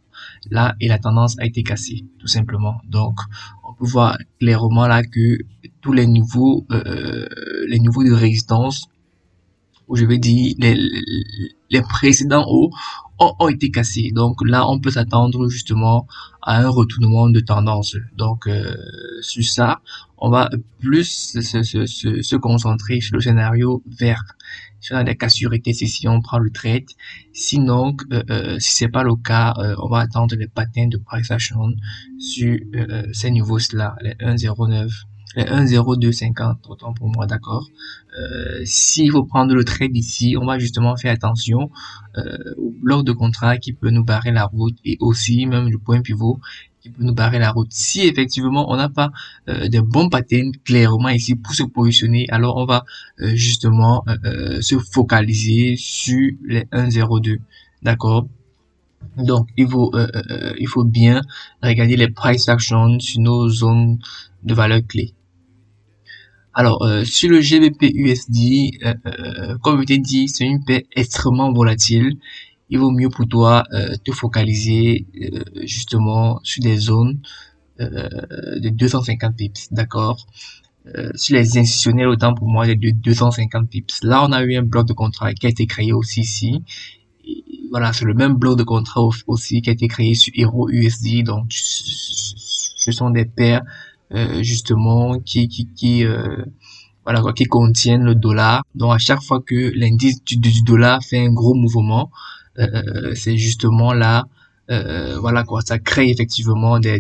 Là, et la tendance a été cassée, tout simplement. Donc, on peut voir clairement là que tous les niveaux de résistance ou je vais dire les précédents hauts ont été cassés. Donc là, on peut s'attendre justement à un retournement de tendance. Donc sur ça, on va plus se concentrer sur le scénario vert. Si on a des cas sur ETH ici, on prend le trade. Sinon, si c'est pas le cas, on va attendre les patterns de price action sur ces niveaux-là, les 1,09, les 1,0250, autant pour moi, d'accord. S'il faut prendre le trade ici, on va justement faire attention au bloc de contrat qui peut nous barrer la route et aussi même le point pivot qui peut nous barrer la route. Si effectivement on n'a pas des bons patterns clairement ici pour se positionner, alors on va justement se focaliser sur les 1,02, d'accord. Donc il faut bien regarder les price action sur nos zones de valeur clés. Alors, sur le GBP USD, comme je t'ai dit, c'est une paire extrêmement volatile. Il vaut mieux pour toi te focaliser justement sur des zones de 250 pips, d'accord. Sur les institutionnels, autant pour moi, de 250 pips. Là, on a eu un bloc de contrat qui a été créé aussi ici. Et voilà, c'est le même bloc de contrat aussi qui a été créé sur Euro USD. Donc, ce sont des paires justement voilà quoi, qui contiennent le dollar. Donc à chaque fois que l'indice du dollar fait un gros mouvement, c'est justement là, voilà quoi, ça crée effectivement des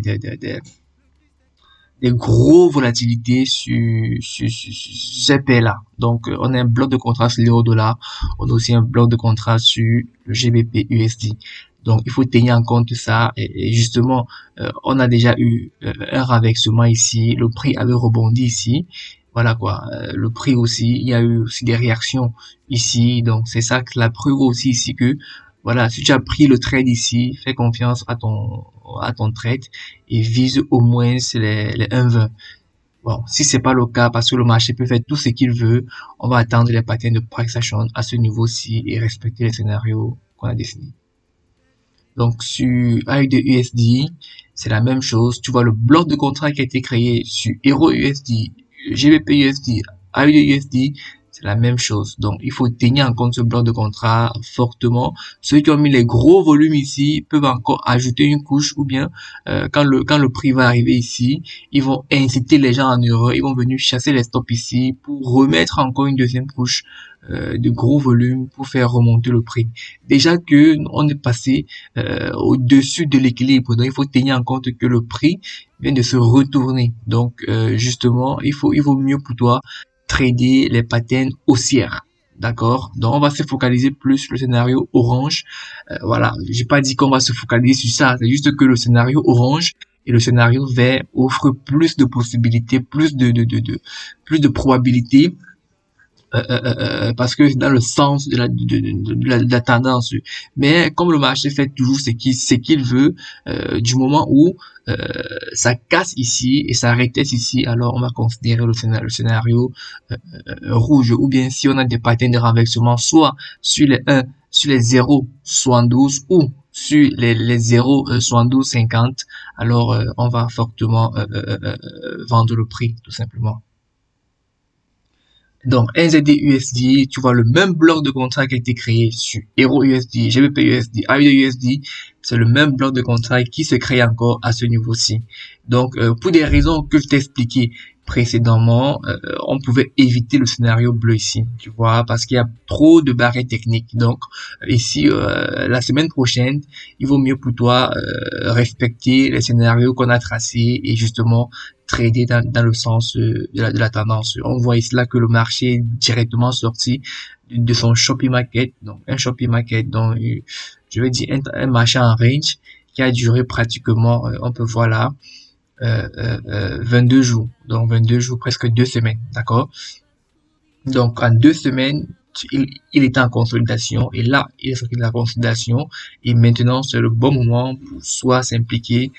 gros volatilités sur ces paires-là. Donc on a un bloc de contrat sur l'euro dollar, on a aussi un bloc de contrat sur le GBP USD. Donc il faut tenir en compte ça et justement on a déjà eu un renversement ici, le prix avait rebondi ici, voilà quoi, le prix aussi, il y a eu aussi des réactions ici, donc c'est ça que la preuve aussi ici que voilà, si tu as pris le trade ici, fais confiance à ton trade et vise au moins les 1,20. Bon, si c'est pas le cas, parce que le marché peut faire tout ce qu'il veut, on va attendre les patterns de price action à ce niveau-ci et respecter les scénarios qu'on a dessinés. Donc, sur AUD USD, c'est la même chose. Tu vois le bloc de contrat qui a été créé sur Euro USD, GBP USD, AUD USD, c'est la même chose. Donc, il faut tenir en compte ce bloc de contrat fortement. Ceux qui ont mis les gros volumes ici peuvent encore ajouter une couche ou bien quand le prix va arriver ici, ils vont inciter les gens en erreur, ils vont venir chasser les stops ici pour remettre encore une deuxième couche de gros volumes pour faire remonter le prix. Déjà que on est passé au-dessus de l'équilibre, donc il faut tenir en compte que le prix vient de se retourner. Donc justement, il vaut mieux pour toi trader les patterns haussières. D'accord? Donc, on va se focaliser plus sur le scénario orange. Voilà. J'ai pas dit qu'on va se focaliser sur ça. C'est juste que le scénario orange et le scénario vert offrent plus de possibilités, plus de probabilités parce que c'est dans le sens de la tendance. Mais comme le marché fait toujours ce qu'il veut, du moment où ça casse ici et ça reteste ici, alors on va considérer le scénario rouge. Ou bien si on a des patterns de renversement, soit sur les 1, sur les 0,72 ou sur les 0,7250, alors on va fortement vendre le prix, tout simplement. Donc, NZD-USD, tu vois le même bloc de contrat qui a été créé sur Euro-USD, GBP-USD, AUD-USD, c'est le même bloc de contrat qui se crée encore à ce niveau-ci. Donc, pour des raisons que je t'ai expliquées précédemment, on pouvait éviter le scénario bleu ici, tu vois, parce qu'il y a trop de barrières techniques. Donc, ici, la semaine prochaine, il vaut mieux pour toi respecter les scénarios qu'on a tracés et justement trader dans le sens de la tendance. On voit ici là que le marché est directement sorti de son shopping market, donc un shopping market, donc je vais dire un marché en range qui a duré pratiquement, on peut voir là, 22 jours, donc 22 jours, presque 2 semaines, d'accord. Donc en 2 semaines, il était en consolidation et là il est sorti de la consolidation et maintenant c'est le bon moment pour soit s'impliquer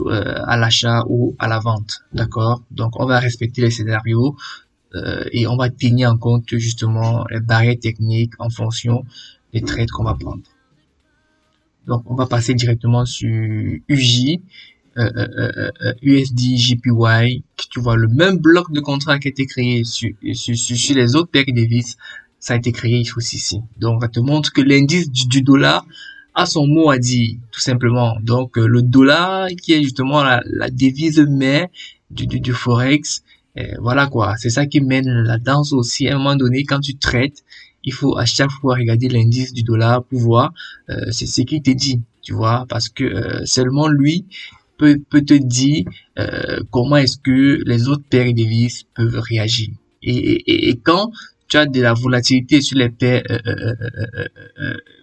à l'achat ou à la vente, d'accord. Donc on va respecter les scénarios et on va tenir en compte justement les barrières techniques en fonction des trades qu'on va prendre. Donc on va passer directement sur UJ, USD, JPY, tu vois le même bloc de contrat qui a été créé sur les autres paires de devises. ça a été créé aussi ici. Donc, ça te montre que l'indice du dollar a son mot à dire, tout simplement. Donc, le dollar, qui est justement la devise mère du Forex, voilà quoi. C'est ça qui mène la danse aussi. À un moment donné, quand tu traites, il faut à chaque fois regarder l'indice du dollar pour voir c'est ce qu'il te dit, tu vois, parce que seulement lui peut te dire comment est-ce que les autres paires de devises peuvent réagir. Et quand tu as de la volatilité sur les paires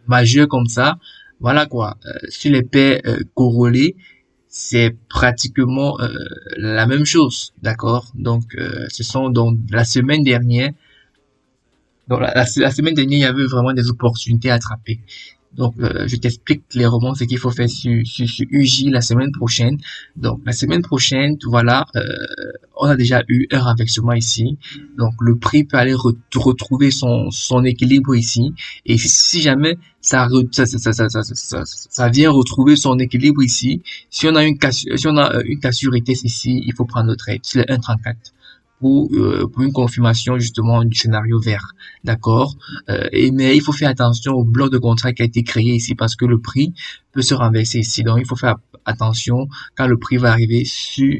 majeures comme ça, voilà quoi, sur les paires corrélées, c'est pratiquement la même chose, d'accord? Donc, ce sont donc la semaine dernière, donc la semaine dernière, il y avait vraiment des opportunités à attraper. Donc, je t'explique clairement ce qu'il faut faire sur UJ la semaine prochaine. Donc, la semaine prochaine, voilà, on a déjà eu un renversement ici. Donc, le prix peut aller retrouver son équilibre ici. Et si jamais ça vient retrouver son équilibre ici, si on a une cassure ETS ici, il faut prendre le trade. C'est le 1,34. Pour une confirmation justement du scénario vert, d'accord. Mais il faut faire attention au bloc de contrat qui a été créé ici parce que le prix peut se renverser ici. Donc il faut faire attention quand le prix va arriver sur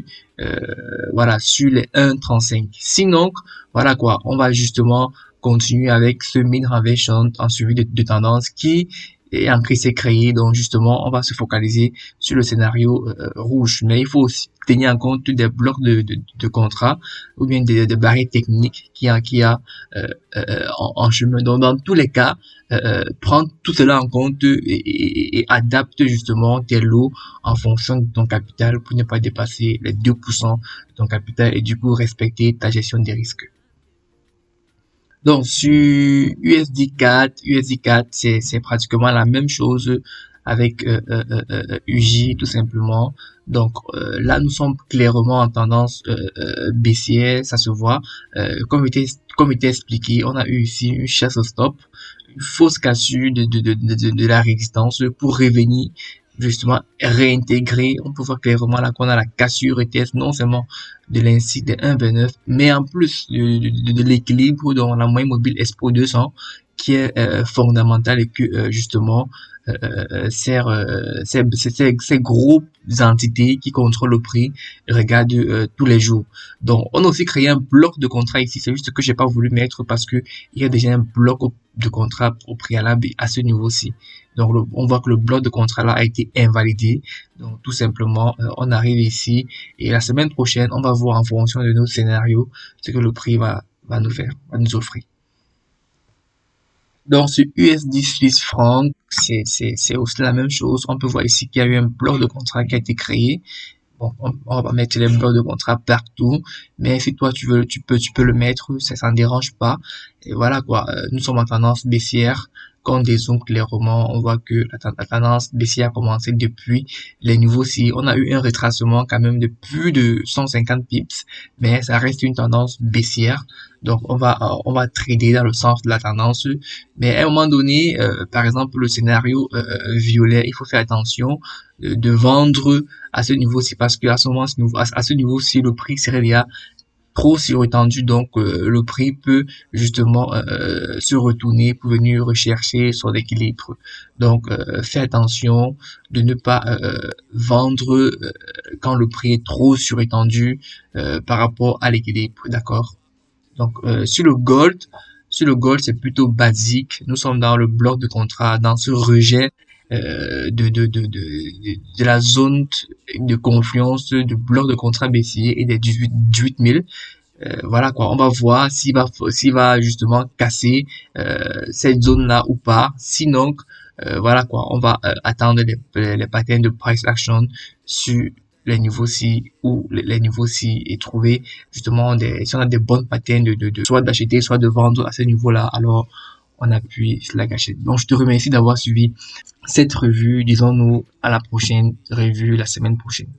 voilà sur les 1,35. Sinon voilà quoi, on va justement continuer avec ce mean reversion en suivi de tendance qui et un prix s'est créé, donc justement on va se focaliser sur le scénario rouge, mais il faut aussi tenir en compte des blocs de contrat ou bien des barrières techniques qui a en chemin. Donc dans tous les cas, prendre tout cela en compte et adapte justement tes lots en fonction de ton capital pour ne pas dépasser les 2% de ton capital et du coup respecter ta gestion des risques. Donc sur USD4, c'est pratiquement la même chose avec UJ tout simplement. Donc là nous sommes clairement en tendance baissière, ça se voit. Comme était expliqué, on a eu ici une chasse au stop, une fausse cassure de la résistance pour revenir justement réintégrer. On peut voir clairement là qu'on a la cassure ETS non seulement de l'indice de 1,29 mais en plus de l'équilibre dans la moyenne mobile Expo 200 qui est fondamental et que justement ces gros entités qui contrôlent le prix regardent tous les jours. Donc on a aussi créé un bloc de contrat ici, c'est juste que j'ai pas voulu mettre parce que il y a déjà un bloc de contrat au préalable à ce niveau-ci. Donc on voit que le bloc de contrat là a été invalidé. Donc tout simplement on arrive ici et la semaine prochaine on va voir en fonction de nos scénarios ce que le prix va nous offrir. Donc, sur USD Swiss franc, c'est aussi la même chose. On peut voir ici qu'il y a eu un bloc de contrat qui a été créé. Bon, on va mettre les blocs de contrat partout. Mais si toi, tu peux le mettre, ça ne dérange pas. Et voilà quoi. Nous sommes en tendance baissière. Quand on dézoome clairement, on voit que la tendance baissière a commencé depuis les niveaux ci. On a eu un retracement quand même de plus de 150 pips, mais ça reste une tendance baissière. Donc on va trader dans le sens de la tendance. Mais à un moment donné, par exemple le scénario violet, il faut faire attention de vendre à ce niveau-ci parce que à ce niveau-ci, le prix serait déjà trop surétendu, donc le prix peut justement se retourner pour venir rechercher son équilibre. Donc fais attention de ne pas vendre quand le prix est trop surétendu par rapport à l'équilibre, d'accord? Donc sur le gold, c'est plutôt basique. Nous sommes dans le bloc de contrat, dans ce rejet de la zone de confluence du bloc de contrat baissier et des 18 000. Voilà quoi, on va voir s'il va justement casser cette zone là ou pas. Sinon voilà quoi, on va attendre les patterns de price action sur les niveaux-ci ou les niveaux-ci et trouver justement si on a des bonnes patterns soit d'acheter soit de vendre à ce niveau-là, alors on appuie sur la gâchette. Donc je te remercie d'avoir suivi cette revue. Disons-nous à la prochaine revue la semaine prochaine.